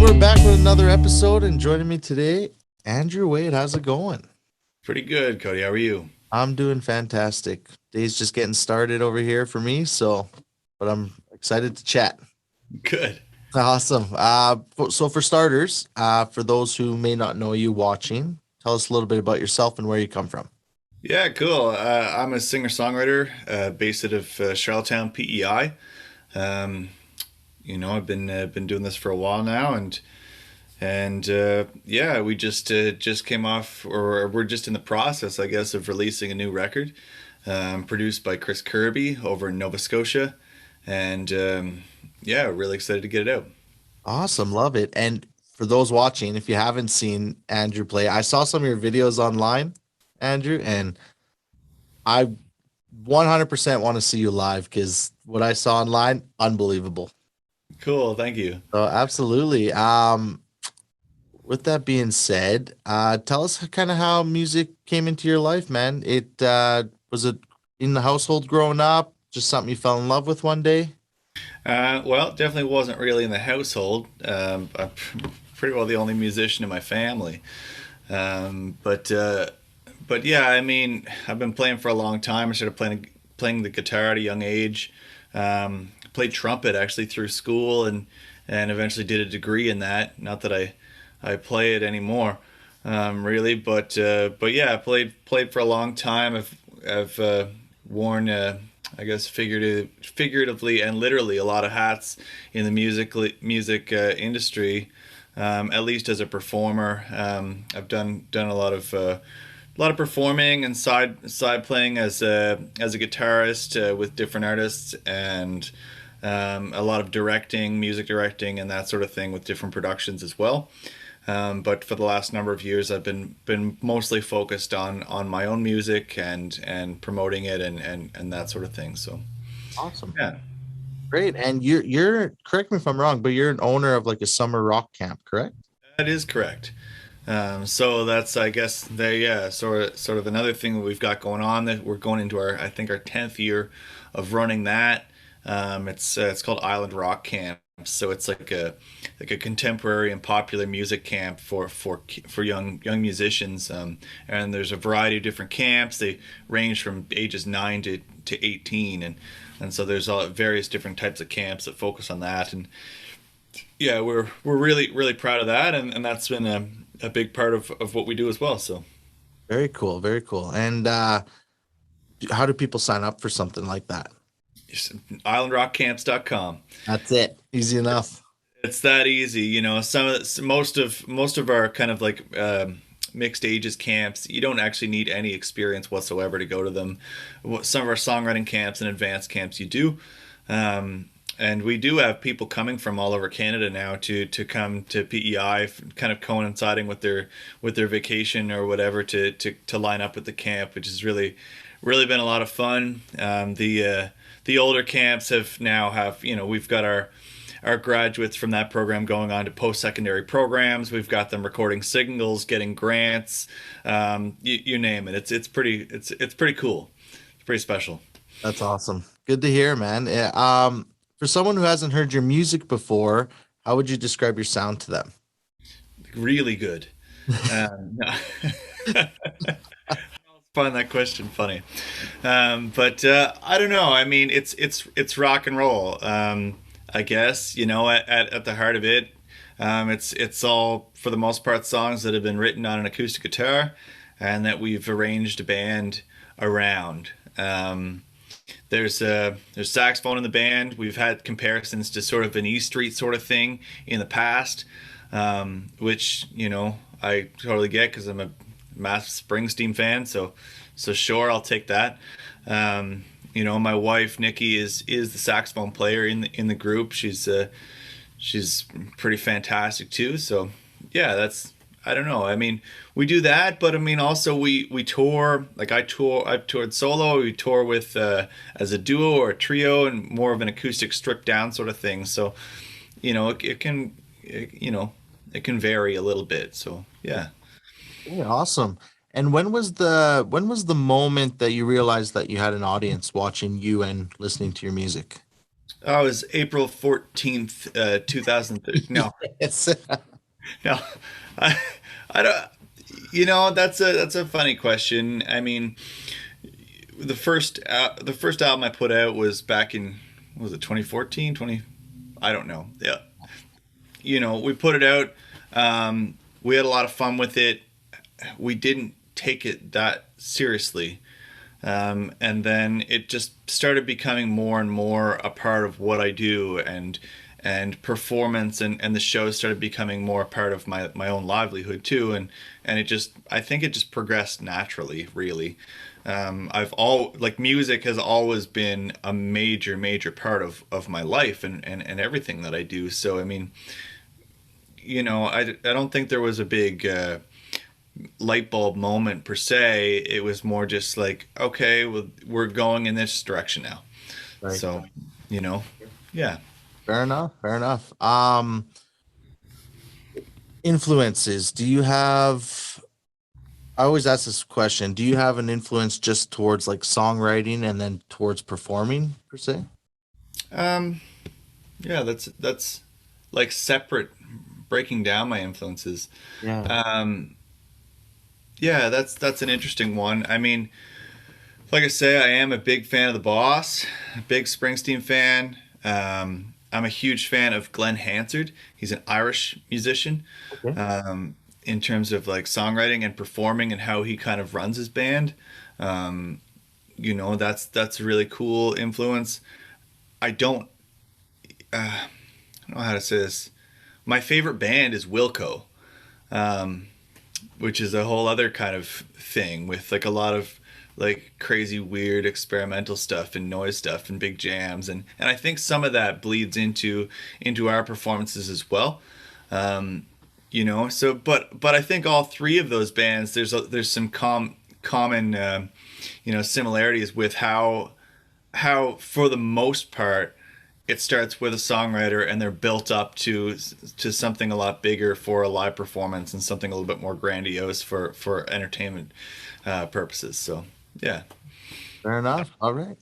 we're back with another episode, and joining me today, Andrew Waite. How's it going? Pretty good, Cody. How are you? I'm doing fantastic. Day's just getting started over here for me, but I'm excited to chat. Good. Awesome. So for starters, for those who may not know you watching, tell us a little bit about yourself and where you come from. Yeah, cool. I'm a singer-songwriter based out of Charlottetown, PEI. Um, I've been doing this for a while now, and yeah, we just came off, or we're just in the process, I guess, of releasing a new record, produced by Chris Kirby over in Nova Scotia, and yeah, really excited to get it out. Awesome, love it. And for those watching, if you haven't seen Andrew play, I saw some of your videos online, Andrew, and I 100% want to see you live because what I saw online, unbelievable. Cool, thank you. So absolutely. With that being said, tell us kind of how music came into your life, man. It was it in the household growing up, just something you fell in love with one day? Well, definitely wasn't really in the household. I'm pretty well the only musician in my family. Um, but uh, but yeah, I mean, I've been playing for a long time. I started playing the guitar at a young age. Played trumpet actually through school and eventually did a degree in that. Not that I play it anymore, really, but yeah, I played for a long time. I've worn I guess figuratively and literally a lot of hats in the music industry. At least as a performer, I've done a lot of performing and side playing as a guitarist with different artists, and a lot of directing, music directing, and that sort of thing with different productions as well. But for the last number of years, I've been mostly focused on my own music and promoting it and that sort of thing. So Awesome. yeah, Great. And you're correct me if I'm wrong, but you're an owner of like a summer rock camp, correct? that is correct. So that's, I guess, there. Yeah, sort of another thing that we've got going on, that we're going into our, I think, our 10th year of running that. It's called Island Rock Camp. So it's like a contemporary and popular music camp for young musicians. And there's a variety of different camps. They range from ages 9 to 18, and so there's all various different types of camps that focus on that. And yeah, we're really proud of that, and that's been a big part of what we do as well. So Very cool, very cool. And how do people sign up for something like that? islandrockcamps.com. That's it. Easy enough. It's that easy, most of our kind of like mixed ages camps, you don't actually need any experience whatsoever to go to them. Some of our songwriting camps and advanced camps, you do. And we do have people coming from all over Canada now to come to PEI, kind of coinciding with their vacation or whatever, to line up with the camp, which has really been a lot of fun. The older camps have we've got our graduates from that program going on to post-secondary programs. We've got them recording singles, getting grants, you name it. It's pretty cool. It's pretty special. That's awesome. Good to hear, man. Yeah, for someone who hasn't heard your music before, how would you describe your sound to them? Really good. No. Find that question funny, but I don't know. I mean, it's rock and roll. I guess, at the heart of it, it's all, for the most part, songs that have been written on an acoustic guitar, and that we've arranged a band around. There's saxophone in the band. We've had comparisons to sort of an E Street sort of thing in the past, which I totally get because I'm a massive Springsteen fan. So sure, I'll take that. My wife Nikki is the saxophone player in the group. She's pretty fantastic too. So yeah, that's, I don't know. I mean, we do that, but I mean, also we tour. Like I've toured solo. We tour with as a duo or a trio, and more of an acoustic, stripped down sort of thing. So, it can vary a little bit. So yeah. Yeah, awesome. And when was the moment that you realized that you had an audience watching you and listening to your music? Oh, it was April 14th, 2003. No, Yes. no, I, I don't. That's a funny question. I mean, the first album I put out was back in, what was it, 2014, 20? I don't know. Yeah, we put it out. We had a lot of fun with it. We didn't take it that seriously. And then it just started becoming more and more a part of what I do, and performance and the show started becoming more a part of my own livelihood too, and I think it just progressed naturally, really. I've all like music has always been a major part of my life and everything that I do. So I mean, I don't think there was a big light bulb moment per se. It was more just like, okay, well, we're going in this direction now. Right. So, you know, yeah. Fair enough. Fair enough. Influences. Do you have? I always ask this question. Do you have an influence just towards like songwriting and then towards performing per se? Um, yeah, that's like separate, breaking down my influences. Yeah. Um, yeah, that's an interesting one. I mean, like I say, I am a big fan of the Boss, a big Springsteen fan. I'm a huge fan of Glenn Hansard. He's an Irish musician. Okay. In terms of like songwriting and performing and how he kind of runs his band. Um, that's a really cool influence. I don't I don't know how to say this. My favorite band is Wilco, um, which is a whole other kind of thing with like a lot of like crazy weird experimental stuff and noise stuff and big jams, and I think some of that bleeds into our performances as well. Um, so but I think all three of those bands, there's some common similarities with how for the most part it starts with a songwriter and they're built up to something a lot bigger for a live performance and something a little bit more grandiose for entertainment purposes. So yeah. Fair enough. All right.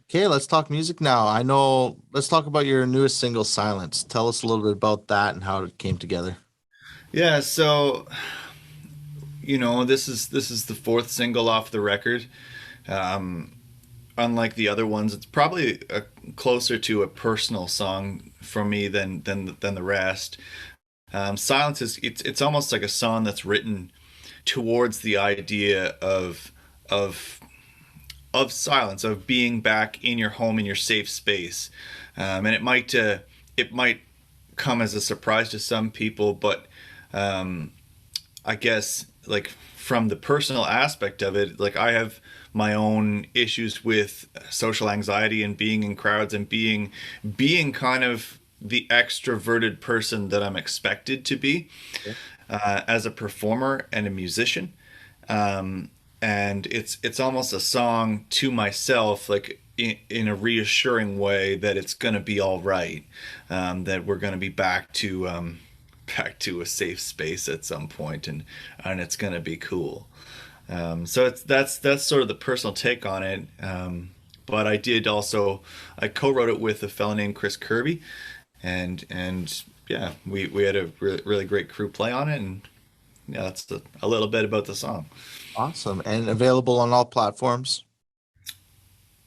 Okay, let's talk music now. I know, let's talk about your newest single, Silence. Tell us a little bit about that and how it came together. Yeah, so this is the fourth single off the record. Um, Unlike the other ones, it's probably closer to a personal song for me than the rest. Silence is it's almost like a song that's written towards the idea of of silence, of being back in your home, in your safe space, and it might come as a surprise to some people, but um, I guess like from the personal aspect of it, like I have my own issues with social anxiety and being in crowds and being kind of the extroverted person that I'm expected to be as a performer and a musician. And it's almost a song to myself, like in a reassuring way that it's gonna be all right, that we're gonna be back to a safe space at some point, and it's gonna be cool. So that's sort of the personal take on it. But I co-wrote it with a fellow named Chris Kirby, and yeah, we had a really great crew play on it, and yeah, that's a little bit about the song. Awesome. And available on all platforms?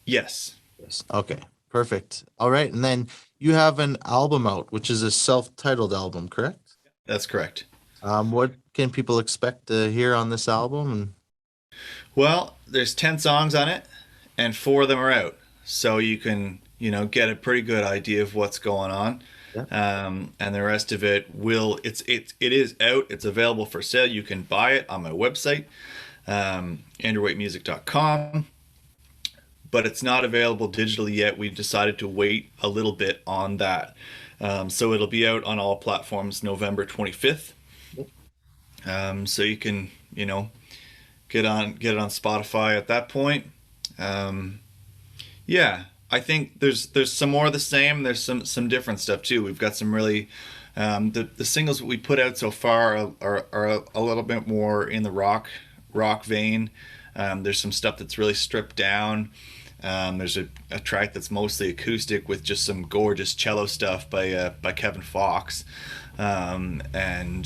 Yes, Yes. Okay, perfect. All right. And then you have an album out, which is a self-titled album, correct? that's correct. What can people expect to hear on this album? And Well, there's 10 songs on it, and four of them are out, so you can get a pretty good idea of what's going on. yeah. And the rest of it it is out. It's available for sale. You can buy it on my website, andrewwaitemusic.com, but it's not available digitally yet. We decided to wait a little bit on that. So it'll be out on all platforms November 25th. So you can, get it on Spotify at that point. Um, yeah, I think there's some more of the same. There's some different stuff too. We've got some really the singles that we put out so far are a little bit more in the rock vein. There's some stuff that's really stripped down. There's a track that's mostly acoustic with just some gorgeous cello stuff by Kevin Fox, and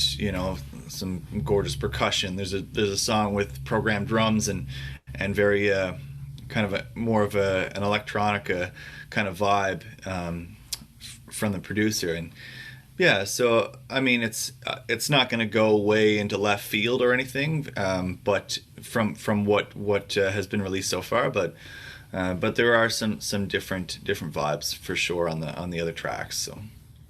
some gorgeous percussion. There's a song with programmed drums and very kind of more of an electronica kind of vibe from the producer. And yeah, so I mean, it's not going to go way into left field or anything, but from what has been released so far, but there are some different vibes for sure on the other tracks. So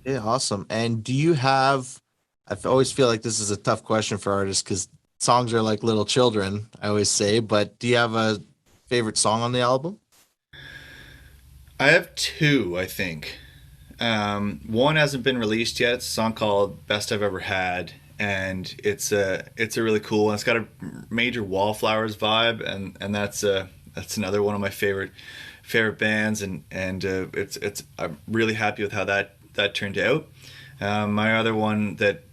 Yeah, awesome. And do you have, I always feel like this is a tough question for artists because songs are like little children, I always say, but do you have a favorite song on the album? I have two, I think. One hasn't been released yet. It's a song called "Best I've Ever Had," and it's a really cool one. It's got a major Wallflowers vibe, and that's another one of my favorite bands, and it's I'm really happy with how that turned out. My other one that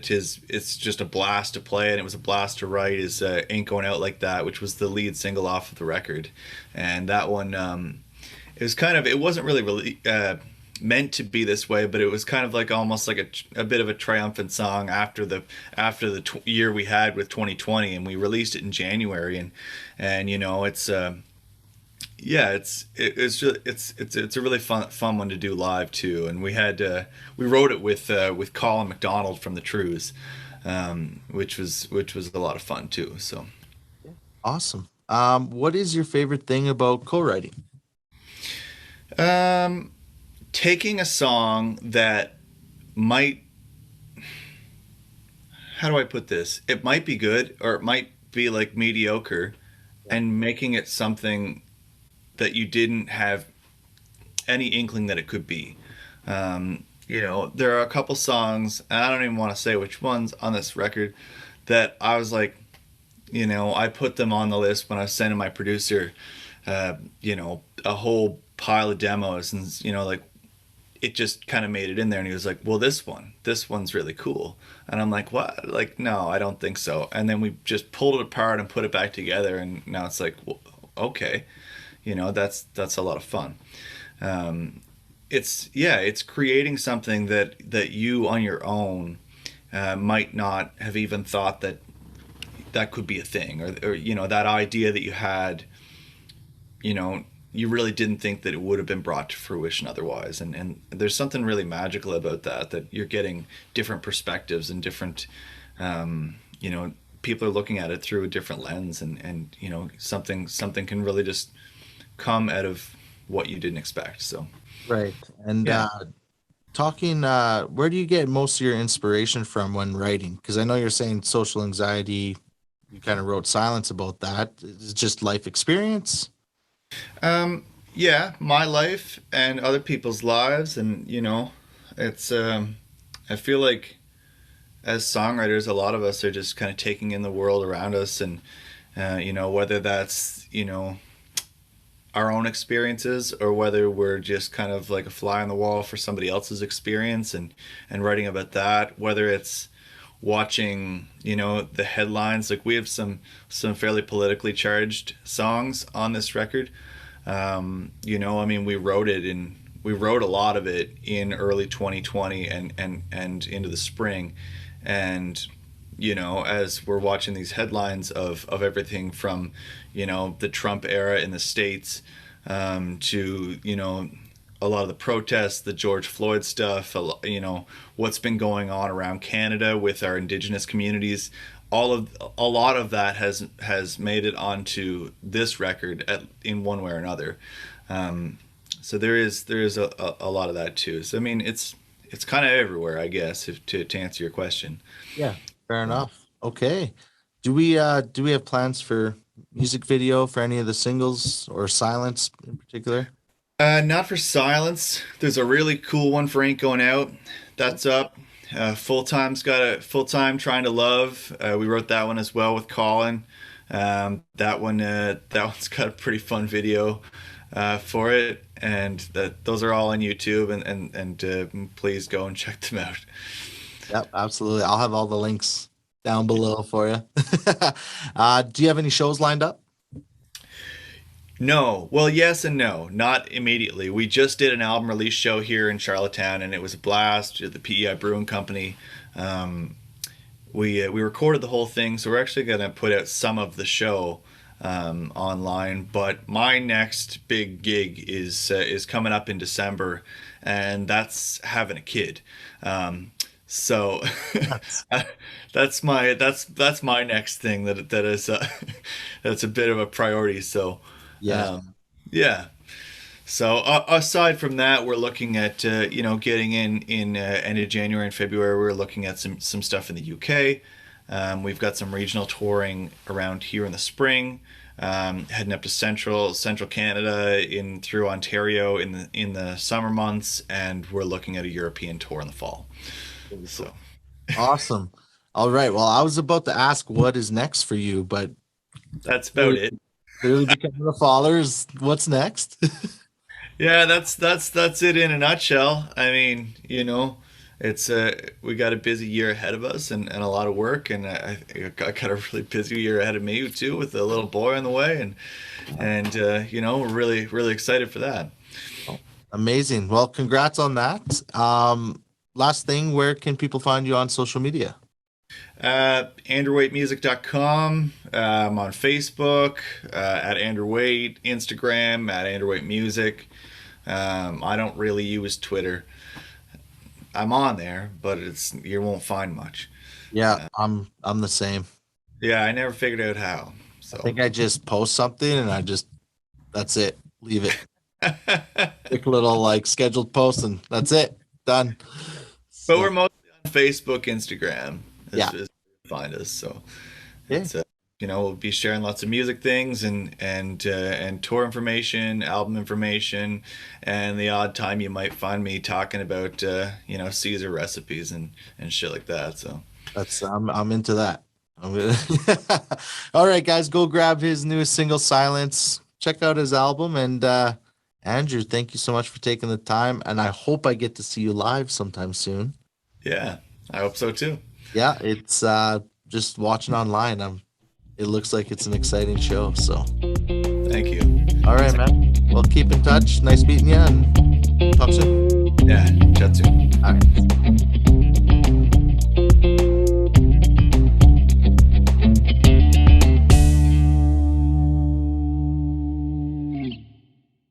is it's just a blast to play and it was a blast to write is "Ain't Going Out Like That," which was the lead single off of the record, and that one it was kind of it wasn't really meant to be this way, but it was kind of like almost like a bit of a triumphant song after the year we had with 2020, and we released it in January, and it's yeah, it's a really fun one to do live too. And we wrote it with Colin McDonald from the Trews, which was a lot of fun too. So Awesome. What is your favorite thing about co-writing? um, taking a song that might, how do I put this? It might be good or it might be like mediocre, and making it something that you didn't have any inkling that it could be. There are a couple songs, and I don't even want to say which ones on this record, that I was like, I put them on the list when I was sending my producer, a whole pile of demos, and like it just kind of made it in there, and he was like, well, this one's really cool, and I'm like, what? Like, no, I don't think so. And then we just pulled it apart and put it back together, and now it's like, well, okay, that's a lot of fun. It's creating something that you on your own might not have even thought that could be a thing, or that idea that you had, you really didn't think that it would have been brought to fruition otherwise. And there's something really magical about that you're getting different perspectives and different, people are looking at it through a different lens, and something can really just come out of what you didn't expect. So Right. And yeah. talking, where do you get most of your inspiration from when writing? Because I know you're saying social anxiety, you kind of wrote silence about that. It's just life experience. Yeah, my life and other people's lives, and it's I feel like as songwriters, a lot of us are just kind of taking in the world around us, and whether that's our own experiences, or whether we're just kind of like a fly on the wall for somebody else's experience, and writing about that, whether it's watching the headlines. Like, we have some fairly politically charged songs on this record. I mean, we wrote a lot of it in early 2020 and into the spring, and as we're watching these headlines of everything from the Trump era in the States, to a lot of the protests, the George Floyd stuff, what's been going on around Canada with our Indigenous communities. A lot of that has made it onto this record in one way or another. So there is a lot of that too. So I mean, it's kind of everywhere, I guess, to answer your question. Yeah, fair enough. Okay. Do we have plans for music video for any of the singles or silence in particular? Not for Silence. There's a really cool one for Ain't Going Out. That's up. Full Time's got a Full Time Trying to Love. We wrote that one as well with Colin. That one's got a pretty fun video for it, and those are all on YouTube, and please go and check them out. Yep, absolutely. I'll have all the links down below for you. Do you have any shows lined up? No. Well, yes and no. Not immediately. We just did an album release show here in Charlottetown, and it was a blast at the PEI Brewing Company. Um, we recorded the whole thing, so we're actually going to put out some of the show online. But my next big gig is coming up in December, and that's having a kid. So That's, that's my next thing that is that's a bit of a priority. So yeah. yeah. So aside from that, we're looking at getting in end of January and February. We're looking at some stuff in the UK. We've got some regional touring around here in the spring. Heading up to central Canada in through Ontario in the summer months, and we're looking at a European tour in the fall. So Awesome. All right. Well, I was about to ask what is next for you, but that's about clearly, it. clearly becoming a father is what's next. Yeah, that's it in a nutshell. I mean, it's we got a busy year ahead of us and a lot of work, and I got a really busy year ahead of me too with a little boy on the way, and we're really excited for that. Amazing. Well, congrats on that. Last thing, where can people find you on social media? AndrewWaiteMusic.com. I'm on Facebook at Andrew Waite, Instagram at Andrew Waite Music. I don't really use Twitter. I'm on there, but you won't find much. Yeah, I'm the same. Yeah, I never figured out how. I So, think I just post something and that's it. Leave it. Quick little like scheduled post and that's it. Done. but So we're mostly on Facebook, Instagram yeah. is where you find us. So Yeah. it's we'll be sharing lots of music things and tour information, album information, and the odd time you might find me talking about Caesar recipes and shit like that. So That's I'm into that. I'm gonna All right, guys, go grab his newest single, Silence. Check out his album. And Andrew, thank you so much for taking the time. And I hope I get to see you live sometime soon. yeah, I hope so too. Yeah, it's just watching online. It looks like it's an exciting show. So Thank you. all right, man. Well, keep in touch. Nice meeting you and talk soon. Yeah, chat soon. All right.